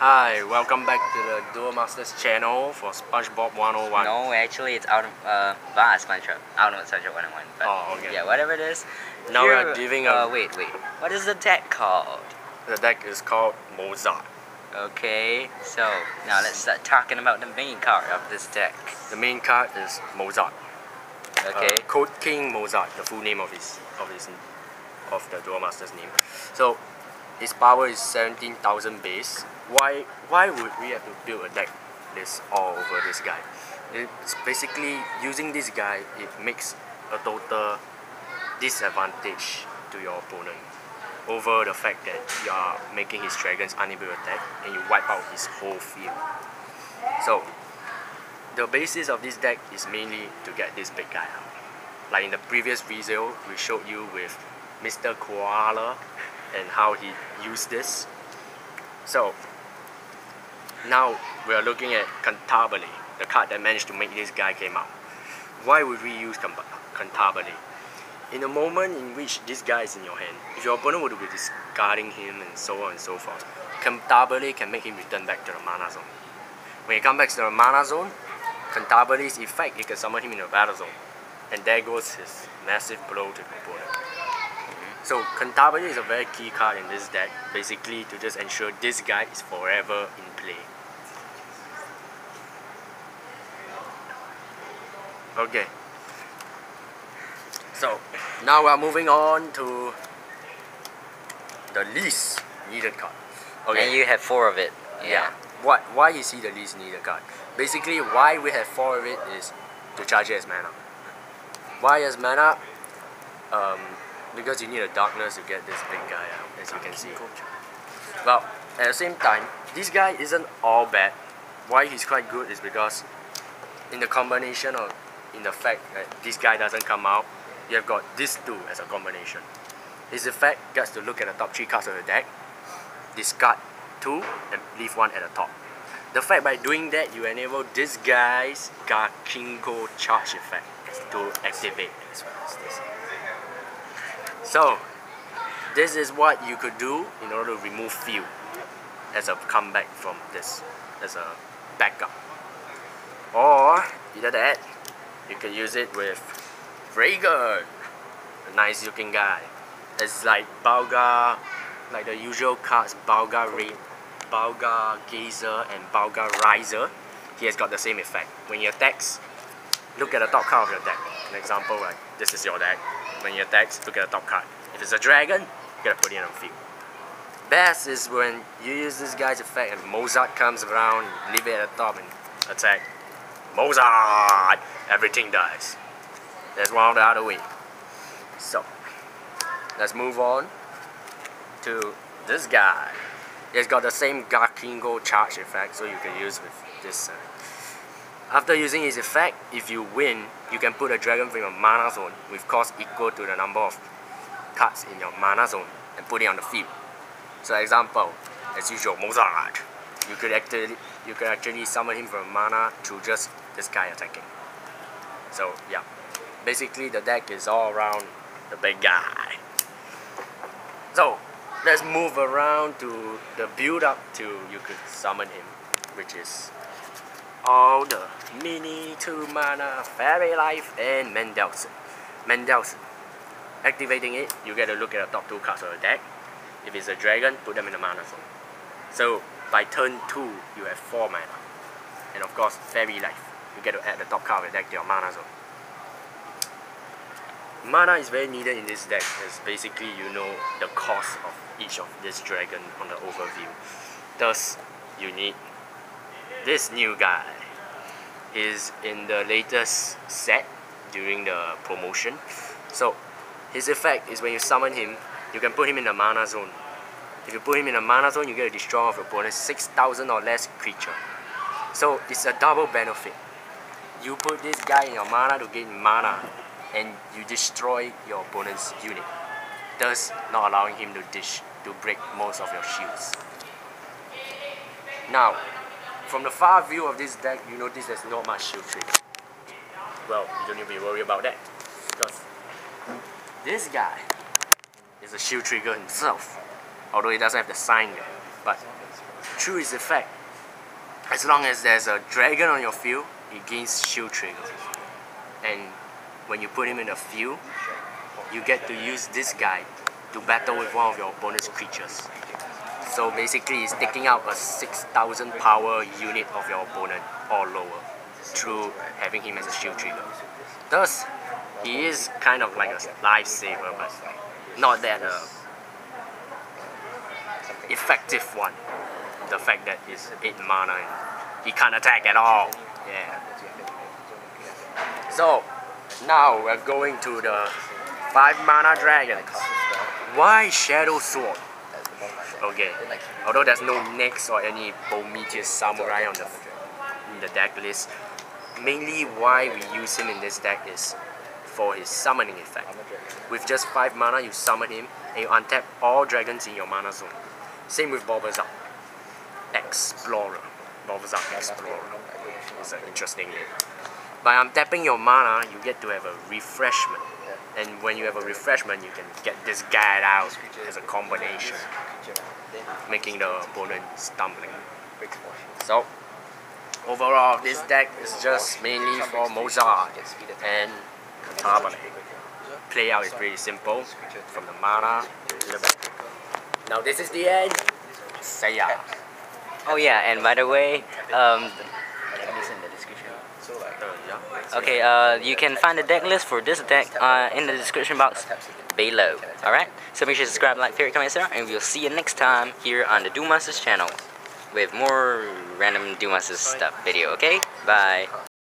Hi, welcome back to the Duel Masters channel for SpongeBob 101. No, actually, it's out of SpongeBob. I don't know what SpongeBob 101, but Oh, okay. yeah, whatever it is. Now we are giving a... wait. What is the deck called? The deck is called Mozart. Okay, so now let's start talking about the main card of this deck. The main card is Mozart. Okay. Code King Mozart, the full name of the Duel Masters name. So his power is 17,000 base. Why would we have to build a deck this all over this guy? It's basically using this guy, it makes a total disadvantage to your opponent over the fact that you are making his dragons unable to attack and you wipe out his whole field. So the basis of this deck is mainly to get this big guy out. Like in the previous video, we showed you with Mr. Koala and how he used this. So now we are looking at Contarbali, the card that managed to make this guy came out. Why would we use Contarbali? In a moment in which this guy is in your hand, if your opponent would be discarding him and so on and so forth, Contarbali can make him return back to the mana zone. When he comes back to the mana zone, Contarbali's effect, he can summon him in the battle zone. And there goes his massive blow to the opponent. So Contarbali is a very key card in this deck, basically to just ensure this guy is forever in play. Okay. So now we are moving on to the least needed card. Okay. And you have 4 of it. Yeah. Why is he the least needed card? Basically, why we have 4 of it is to charge it as mana. Why as mana? Because you need a darkness to get this big guy out, as you can see. Well, at the same time, this guy isn't all bad. Why he's quite good is because in the combination of, in the fact that this guy doesn't come out, you have got these two as a combination. His effect gets to look at the top 3 cards of the deck, discard 2 and leave 1 at the top. The fact by doing that, you enable this guy's Gakingo charge effect to activate as well as this. So this is what you could do in order to remove field as a comeback from this, as a backup. Or either that, you can use it with Dragon, a nice looking guy. It's like Balga, like the usual cards, Balga Raid, Balga Gazer and Balga Riser. He has got the same effect. When he attacks, look at the top card of your deck. An example, like this is your deck. When he attacks, look at the top card. If it's a dragon, you gotta put it on the field. Best is when you use this guy's effect and Mozart comes around, leave it at the top and attack. Mozart! Everything dies. There's one the other way. So, let's move on to this guy. He's got the same Gakingo charge effect, so you can use with this. After using his effect, if you win, you can put a dragon from your mana zone with cost equal to the number of cards in your mana zone and put it on the field. So example, as usual, Mozart. You could actually summon him from mana through just this guy attacking. So yeah, basically the deck is all around the big guy. So let's move around to the build up to you could summon him, which is all the mini 2 mana Fairy Life and Mendelsohn. Activating it, you get to look at the top 2 cards of the deck. If it's a dragon, put them in the mana zone. So by turn 2, you have 4 mana. And of course, Fairy Life. You get to add the top card of the deck to your mana zone. Mana is very needed in this deck, as basically you know the cost of each of this dragon on the overview. Thus, you need this new guy. Is in the latest set during the promotion. So his effect is when you summon him, you can put him in the mana zone. If you put him in the mana zone, you get to destroy off your opponent's 6,000 or less creature. So it's a double benefit. You put this guy in your mana to gain mana, and you destroy your opponent's unit, thus not allowing him to break most of your shields. Now, from the far view of this deck, you notice there's not much shield trigger. Well, you don't need to be worried about that, because this guy is a shield trigger himself, although he doesn't have the sign yet. But through his effect, as long as there's a dragon on your field, he gains shield trigger. And when you put him in the field, you get to use this guy to battle with one of your opponent's creatures. So basically, he's taking out a 6,000 power unit of your opponent or lower through having him as a shield trigger. Thus, he is kind of like a lifesaver, but not that effective one. The fact that he's 8 mana and he can't attack at all. Yeah. So now we're going to the 5 mana dragons. Why Shadow Sword? Okay, although there's no Nyx or any Prometheus Samurai in the deck list, mainly why we use him in this deck is for his summoning effect. With just 5 mana, you summon him and you untap all dragons in your mana zone. Same with Mozart. Explorer. Mozart Explorer. It's an interesting name. By untapping your mana, you get to have a refreshment. And when you have a refreshment, you can get this guy out as a combination, making the opponent stumbling. So, overall, this deck is just mainly for Mozart and Contarbali. Playout is pretty simple, from the mana to the back. Now this is the end. Say ya. Oh yeah, and by the way, okay, you can find the deck list for this deck in the description box below. Alright? So make sure to subscribe, like, favorite, comment, etc. And we'll see you next time here on the Duel Masters channel with more random Duel Masters stuff video, okay? Bye.